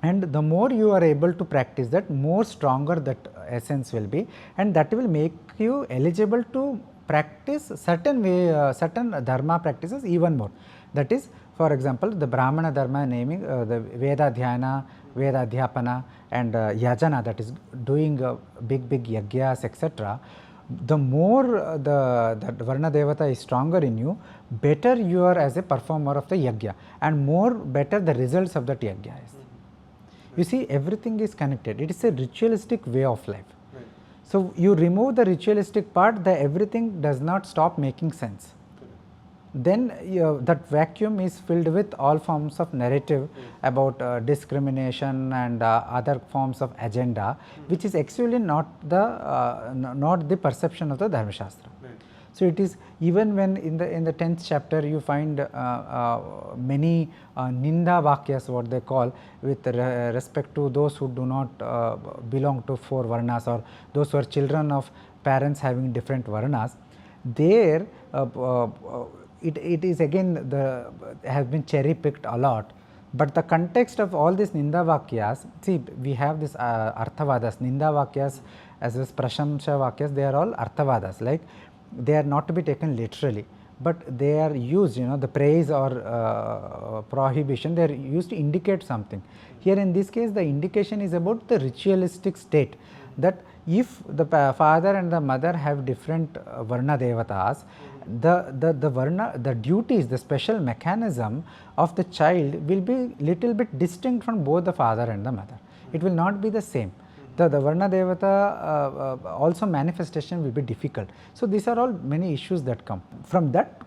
And the more you are able to practice that, more stronger that essence will be, and that will make you eligible to practice certain certain dharma practices even more. That is, for example, the Brahmana dharma naming the Veda Dhyana, Veda Adhyapana, and Yajana, that is doing big yagyas, etc. The more the Varna Devata is stronger in you, better you are as a performer of the yagya, and more better the results of that yagya is. You see, everything is connected. It is a ritualistic way of life. Right. So, you remove the ritualistic part, the everything does not stop making sense. Then that vacuum is filled with all forms of narrative about discrimination and other forms of agenda, which is actually not the perception of the Dharmashastra. So, it is even when in the 10th chapter you find many ninda vakyas, what they call, with respect to those who do not belong to 4 varnas, or those who are children of parents having different varnas. There it is again has been cherry picked a lot, but the context of all these ninda vakyas, see, we have this arthavadas, ninda vakyas as well as prashamsa vakyas, they are all arthavadas, like they are not to be taken literally, but they are used, the praise or prohibition, they are used to indicate something. Here in this case, the indication is about the ritualistic state, that if the father and the mother have different varna devatas, the duties, the special mechanism of the child will be little bit distinct from both the father and the mother. It will not be the same. The Varna Devata also manifestation will be difficult. So, these are all many issues that come. From that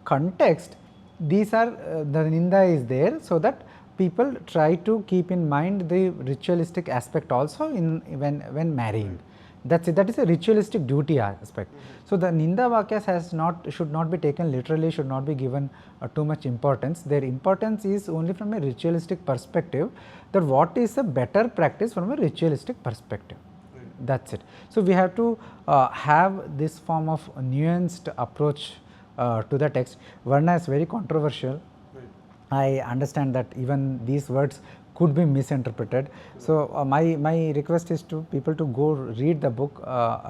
context, these are the Ninda is there, so that people try to keep in mind the ritualistic aspect also when marrying. That's it. That is a ritualistic duty aspect. So, the Ninda Vakyas should not be taken literally, should not be given too much importance. Their importance is only from a ritualistic perspective, that what is a better practice from a ritualistic perspective. That's it. So, we have to have this form of nuanced approach to the text. Varna is very controversial. I understand that even these words could be misinterpreted. So, my request is to people to go read the book,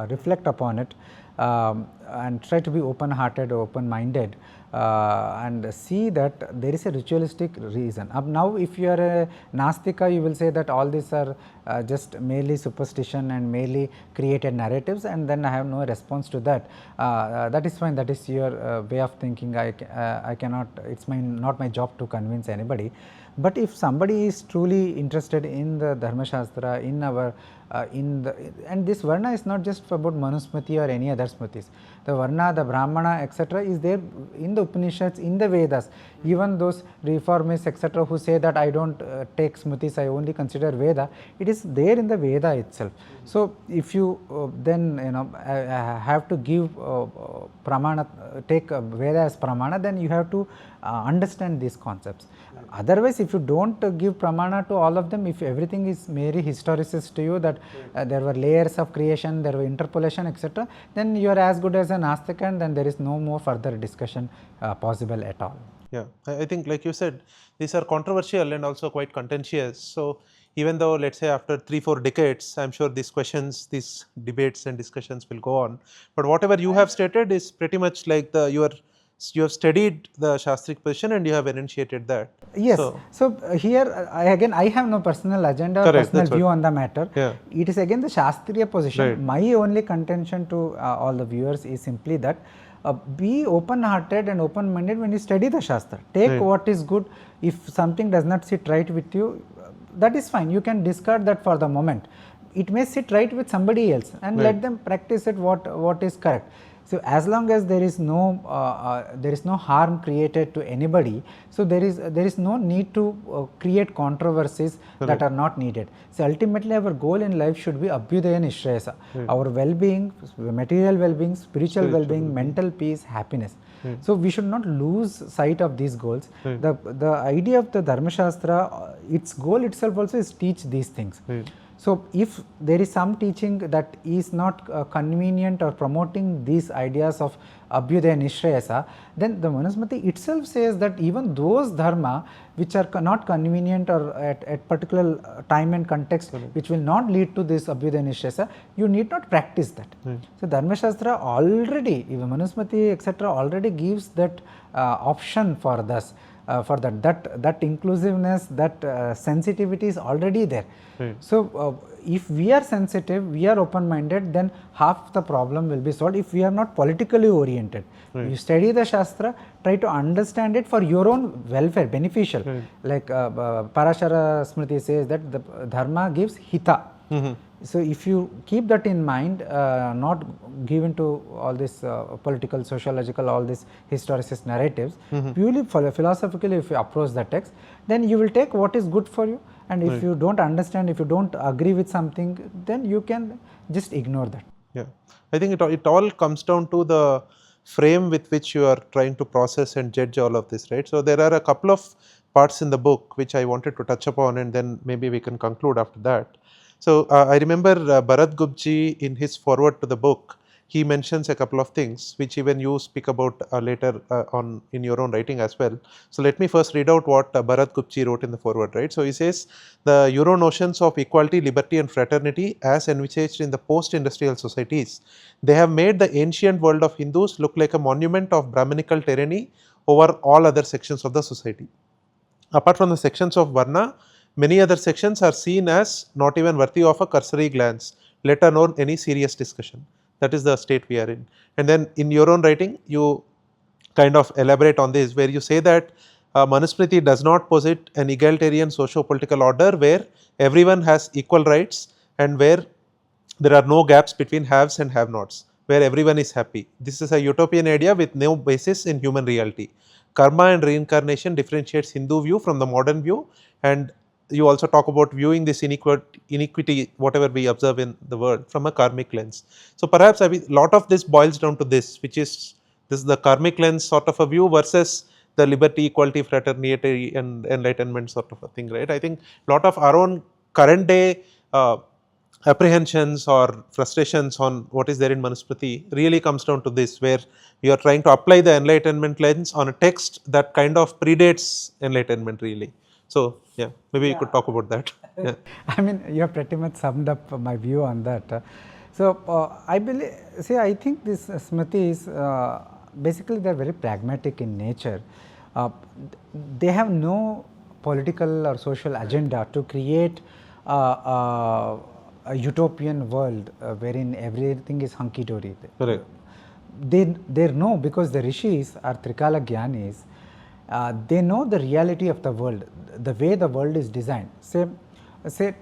reflect upon it, and try to be open-hearted, open-minded, and see that there is a ritualistic reason. Now, if you are a Nastika, you will say that all these are just merely superstition and merely created narratives, and then I have no response to that. That is fine, that is your way of thinking. I cannot, it's not my job to convince anybody. But if somebody is truly interested in the Dharmashastra, in our and this Varna is not just about Manusmriti or any other Smritis. The Varna, the Brahmana, etc. is there in the Upanishads, in the Vedas. Even those reformists, etc., who say that I don't take Smritis, I only consider Veda, it is there in the Veda itself. So, if you then have to give Pramana, take Veda as Pramana, then you have to understand these concepts. Otherwise, if you don't give Pramana to all of them, if everything is merely historicist to you, that there were layers of creation, there were interpolation, etc., then you are as good as an Astika, and then there is no more further discussion possible at all. Yeah, I think like you said, these are controversial and also quite contentious. So, even though let us say after 3-4 decades, I am sure these questions, these debates and discussions will go on. But whatever you have stated is pretty much like you have studied the Shastric position and you have enunciated that. Yes. So here I have no personal agenda or personal view on the matter. Yeah. It is again the Shastriya position. Right. My only contention to all the viewers is simply that be open-hearted and open-minded when you study the Shastra. Take what is good. If something does not sit right with you, that is fine. You can discard that for the moment. It may sit right with somebody else, and let them practice it what is correct. So, as long as there is no harm created to anybody, so there is no need to create controversies that are not needed. So, ultimately our goal in life should be Abbhyudaya Nischayasa, our well-being, material well-being, spiritual well-being, mental peace, happiness. So, we should not lose sight of these goals. The idea of the Dharmashastra, its goal itself also is teach these things. So, if there is some teaching that is not convenient or promoting these ideas of Abhyudaya Nischayasa, then the Manusmriti itself says that even those dharma which are not convenient or at particular time and context, which will not lead to this Abhyudaya Nischayasa, you need not practice that. So, Dharmashastra already, even Manusmriti etc. already gives that option for this. For that inclusiveness, that sensitivity is already there. So, if we are sensitive, we are open-minded, then half the problem will be solved. If we are not politically oriented, you study the Shastra, try to understand it for your own welfare, beneficial. Like Parashara Smriti says that the Dharma gives hita. So, if you keep that in mind, not given to all this political, sociological, all these historicist narratives, purely philosophically if you approach the text, then you will take what is good for you, and if you do not understand, if you do not agree with something, then you can just ignore that. Yeah, I think it all comes down to the frame with which you are trying to process and judge all of this, right. So, there are a couple of parts in the book which I wanted to touch upon, and then maybe we can conclude after that. So, I remember Bharat Gupji in his foreword to the book, he mentions a couple of things which even you speak about later on in your own writing as well. So, let me first read out what Bharat Gupji wrote in the foreword, right. So, he says, the Euro notions of equality, liberty and fraternity as envisaged in the post-industrial societies, they have made the ancient world of Hindus look like a monument of Brahminical tyranny over all other sections of the society. Apart from the sections of Varna, many other sections are seen as not even worthy of a cursory glance, let alone any serious discussion. That is the state we are in. And then in your own writing, you kind of elaborate on this, where you say that Manusmriti does not posit an egalitarian socio-political order where everyone has equal rights and where there are no gaps between haves and have-nots, where everyone is happy. This is a utopian idea with no basis in human reality. Karma and reincarnation differentiates Hindu view from the modern view, and you also talk about viewing this inequity, whatever we observe in the world, from a karmic lens. So, perhaps a lot of this boils down to this, which is the karmic lens sort of a view versus the liberty, equality, fraternity and enlightenment sort of a thing, right. I think a lot of our own current day apprehensions or frustrations on what is there in Manusmriti really comes down to this, where you are trying to apply the enlightenment lens on a text that kind of predates enlightenment really. So, yeah, maybe you could talk about that. Yeah. I mean, you have pretty much summed up my view on that. So, I believe, see, I think this Smriti is basically they are very pragmatic in nature. They have no political or social agenda to create a utopian world wherein everything is hunky-dory. Correct. They know, because the rishis are Trikala Gyanis, they know the reality of the world, the way the world is designed. Say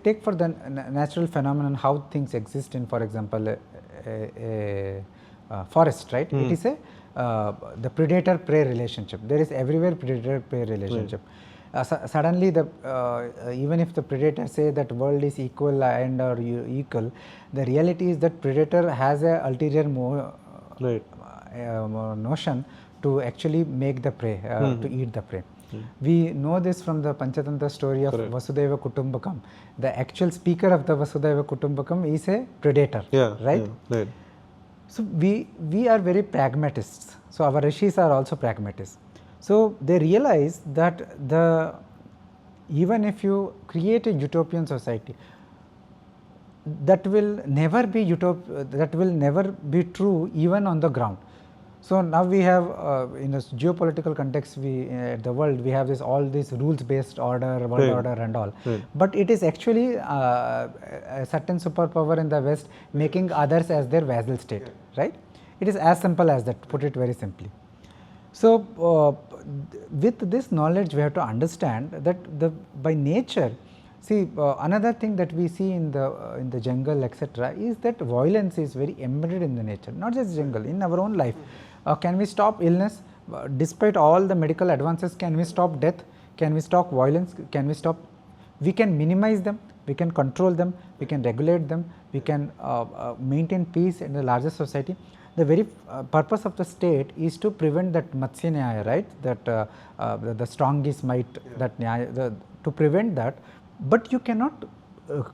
take for the natural phenomenon how things exist in, for example, a forest, right? It is the predator-prey relationship. There is everywhere predator-prey relationship. Suddenly, even if the predator say that world is equal and or equal, the reality is that predator has a ulterior notion to actually make the prey, to eat the prey. We know this from the Panchatantra story of Vasudhaiva Kutumbakam. The actual speaker of the Vasudhaiva Kutumbakam is a predator, right? Right. So, we are very pragmatists. So, our rishis are also pragmatists. So, they realize that even if you create a utopian society, that will never be that will never be true even on the ground. So, now we have in a geopolitical context, the world, we have all these rules based order, world order and all, but it is actually a certain superpower in the West making others as their vassal state, right? It is as simple as that, to put it very simply. So, with this knowledge we have to understand that by nature, see another thing that we see in the jungle etc. is that violence is very embedded in the nature, not just jungle, in our own life. Can we stop illness? Despite all the medical advances, can we stop death? Can we stop violence? Can we stop? We can minimize them, we can control them, we can regulate them, we can maintain peace in the larger society. The very purpose of the state is to prevent that Matsya Nyaya, right? That the strong is might, that Nyaya, to prevent that. But you cannot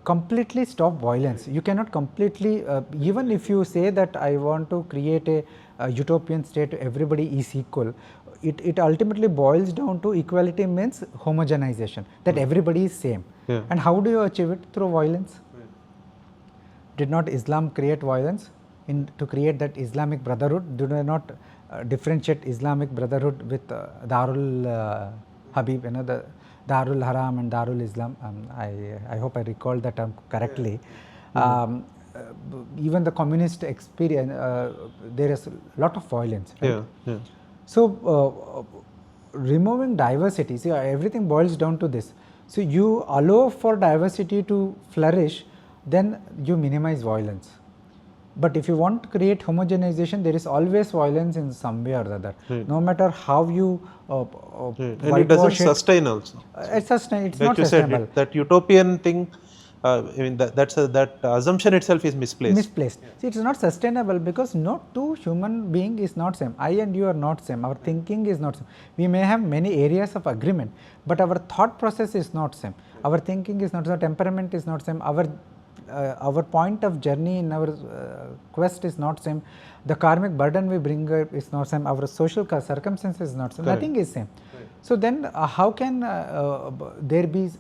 completely stop violence. You cannot completely, even if you say that I want to create a utopian state, everybody is equal, it ultimately boils down to equality means homogenization, that everybody is same. Yeah. And how do you achieve it? Through violence. Did not Islam create violence to create that Islamic brotherhood? Did they not differentiate Islamic brotherhood with Darul Habib, the Darul Haram and Darul Islam? I hope I recall that term correctly. Even the communist experience, there is a lot of violence. Right? Yeah. So, removing diversity, see, everything boils down to this. So, you allow for diversity to flourish, then you minimize violence. But if you want to create homogenization, there is always violence in some way or the other. No matter how you and it doesn't sustain also. It's like not sustainable. Said, that utopian thing, I mean that assumption itself is misplaced. See, it's not sustainable because no two human being is not same. I and you are not same. Our thinking is not same. We may have many areas of agreement, but our thought process is not same. Our thinking is not same. Temperament is not same. Our point of journey in our quest is not same. The karmic burden we bring is not same. Our social circumstances is not same. Correct. Nothing is same. So then, how can there be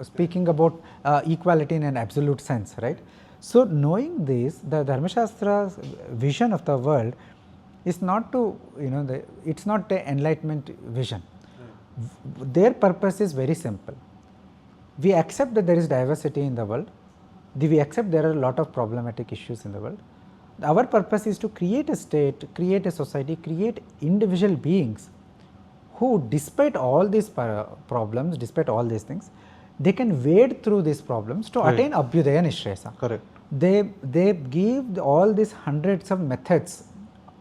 speaking about equality in an absolute sense, right? So knowing this, the Dharmashastra's vision of the world is not to, it's not the enlightenment vision. Their purpose is very simple. We accept that there is diversity in the world. We accept there are a lot of problematic issues in the world. Our purpose is to create a state, create a society, create individual beings who, despite all these problems, despite all these things, they can wade through these problems to attain Abhyudaya Nischayasa. Correct. They give all these hundreds of methods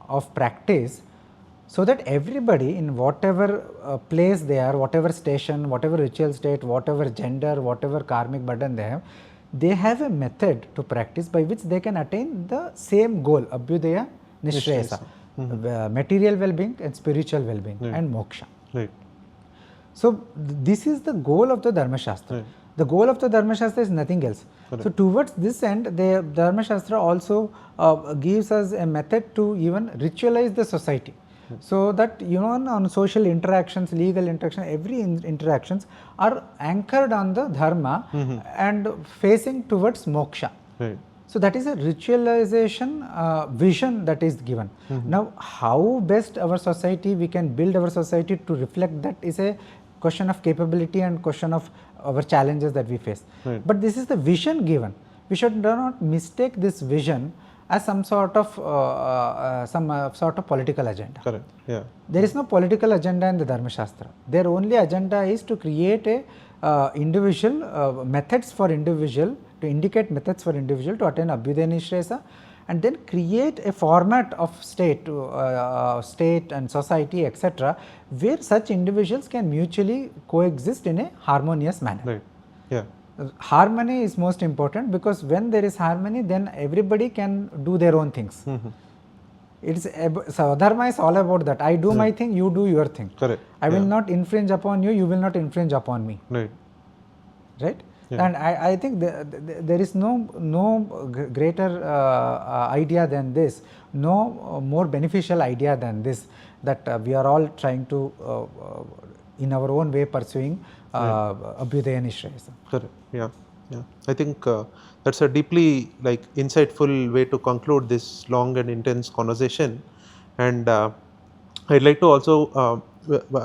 of practice so that everybody in whatever place they are, whatever station, whatever ritual state, whatever gender, whatever karmic burden they have a method to practice by which they can attain the same goal, Abhyudaya Nischayasa, material well-being and spiritual well-being and moksha. Right. So, this is the goal of the Dharmashastra. The goal of the Dharmashastra is nothing else. Correct. So, towards this end, the Dharmashastra also gives us a method to even ritualize the society. So that on social interactions, legal interactions, every interactions are anchored on the Dharma and facing towards moksha. Right. So that is a ritualization vision that is given. Now, how best our society, we can build our society to reflect that is a question of capability and question of our challenges that we face. Right. But this is the vision given. We should not mistake this vision as some sort of political agenda. Correct. Yeah. There is no political agenda in the Dharmashastra. Their only agenda is to create a individual methods for individual, to indicate methods for individual to attain Abhyudaya Nischayasa, and then create a format of state and society, etc., where such individuals can mutually coexist in a harmonious manner. Right. Yeah. Harmony is most important, because when there is harmony, then everybody can do their own things. So Dharma is all about that. I do my thing, you do your thing. Correct. I will not infringe upon you, you will not infringe upon me. Right. Right? Yeah. And I think there is no greater idea than this, no more beneficial idea than this, that we are all trying to, in our own way, pursuing Abhyudaya Nischayasa. Correct. Yeah. I think that's a deeply insightful way to conclude this long and intense conversation. And I'd like to also,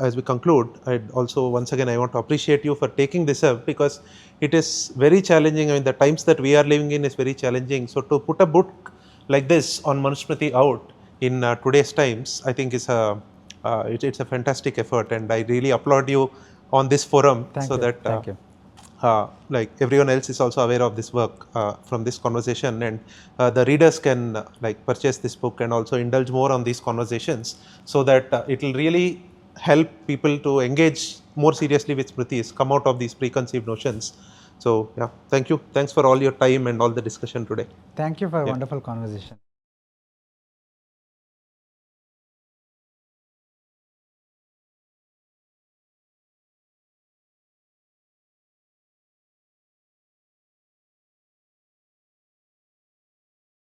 as we conclude, I'd also once again I want to appreciate you for taking this up, because it is very challenging. I mean, the times that we are living in is very challenging. So to put a book like this on Manusmriti out in today's times, I think it's a fantastic effort, and I really applaud you on this forum. Thank you. Everyone else is also aware of this work from this conversation, and the readers can purchase this book and also indulge more on these conversations, so that it will really help people to engage more seriously with Smritis, come out of these preconceived notions. So yeah, thank you. Thanks for all your time and all the discussion today. Thank you for a wonderful conversation.